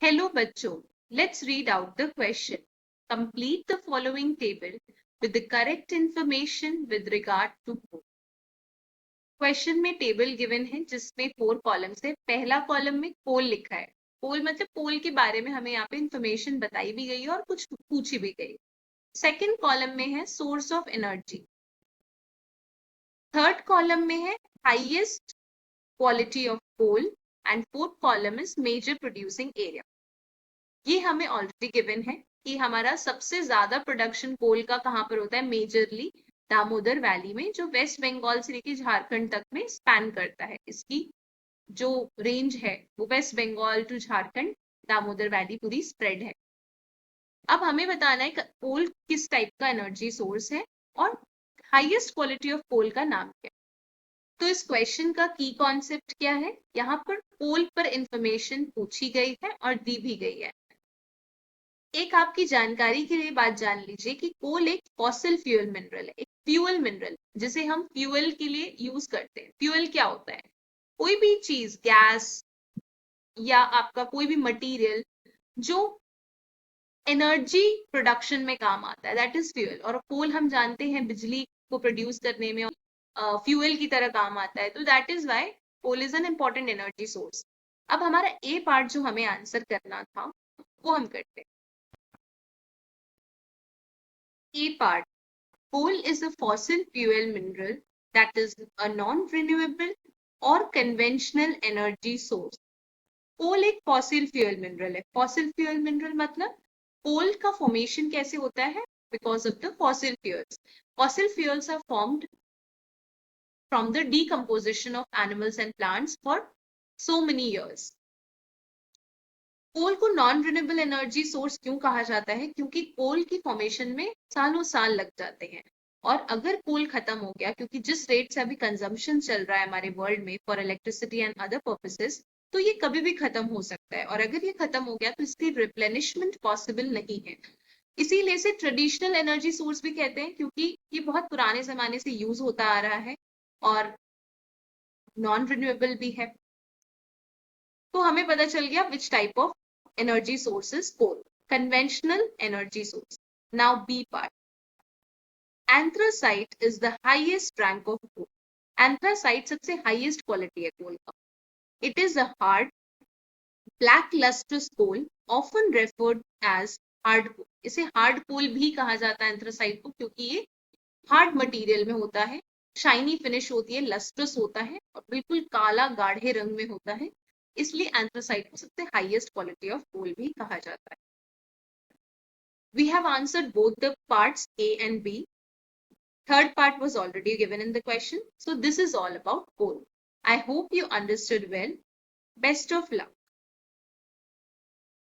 Hello बच्चों, let's read out the question. Complete the following table with the correct information with regard to coal. Question में table given है जिसमें 4 columns है। पहला column में कोल लिखा है। कोल मतलब कोल के बारे में हमें यहाँ पे इंफॉर्मेशन बताई भी गई है और कुछ पूछी भी गई। सेकंड कॉलम में है source of energy. Third column में है highest quality of coal and fourth column is major producing area. ये हमें ऑलरेडी गिवन है कि हमारा सबसे ज्यादा प्रोडक्शन कोल का कहाँ पर होता है, मेजरली दामोदर वैली में, जो वेस्ट बंगाल से लेकर झारखंड तक में स्पैन करता है। इसकी जो रेंज है वो वेस्ट बंगाल टू झारखंड दामोदर वैली पूरी स्प्रेड है। अब हमें बताना है कोल किस टाइप का एनर्जी सोर्स है और हाईएस्ट क्वालिटी ऑफ कोल का नाम क्या है। तो इस क्वेश्चन का की कॉन्सेप्ट क्या है, यहाँ पर कोल पर इंफॉर्मेशन पूछी गई है और दी भी गई है। एक आपकी जानकारी के लिए बात जान लीजिए कि कोल एक फॉसिल फ्यूल मिनरल है, एक फ्यूल मिनरल जिसे हम फ्यूल के लिए यूज करते हैं। फ्यूल क्या होता है, कोई भी चीज, गैस या आपका कोई भी मटेरियल जो एनर्जी प्रोडक्शन में काम आता है, दैट इज फ्यूल। और कोल हम जानते हैं बिजली को प्रोड्यूस करने में फ्यूल की तरह काम आता है, तो that is why coal is an important energy source. अब हमारा ए पार्ट जो हमें आंसर करना था वो हम करते हैं। A part. Coal is a fossil fuel mineral that is a non-renewable or conventional energy source. Coal एक फॉसिल फ्यूल मिनरल है। फॉसिल फ्यूल मिनरल मतलब कोल का फॉर्मेशन कैसे होता है, because of the fossil fuels. Fossil fuels are formed from the decomposition of animals and plants for so many years. Coal को non renewable energy source क्यों कहा जाता है, क्योंकि कोल की फॉर्मेशन में सालों साल लग जाते हैं। और अगर कोल खत्म हो गया, क्योंकि जिस रेट से अभी कंजम्पशन चल रहा है हमारे वर्ल्ड में for electricity and other purposes, तो ये कभी भी खत्म हो सकता है। और अगर ये खत्म हो गया तो इसकी रिप्लेनिशमेंट पॉसिबल नहीं है। इसीलिए इसे ट्रेडिशनल एनर्जी सोर्स भी कहते हैं, क्योंकि ये बहुत पुराने जमाने से यूज होता आ रहा है और नॉन रिन्यूएबल भी है। तो हमें पता चल गया which type of energy source is coal, conventional energy source. Now B part. Anthracite is the highest rank of coal. Anthracite सबसे highest quality है coal का. It is a hard, black lustrous coal, often referred as hard coal. इसे hard coal भी कहा जाता है anthracite को, क्योंकि ये hard material में होता है, shiny finish होती है, lustrous होता है और बिल्कुल काला गाढ़े रंग में होता है। इसलिए एंथ्रासाइट को सबसे हाईएस्ट क्वालिटी ऑफ कोल भी कहा जाता है। We have answered both the parts A and B. Third part was already given in the question. So this is all about coal. I hope you understood well. Best of luck.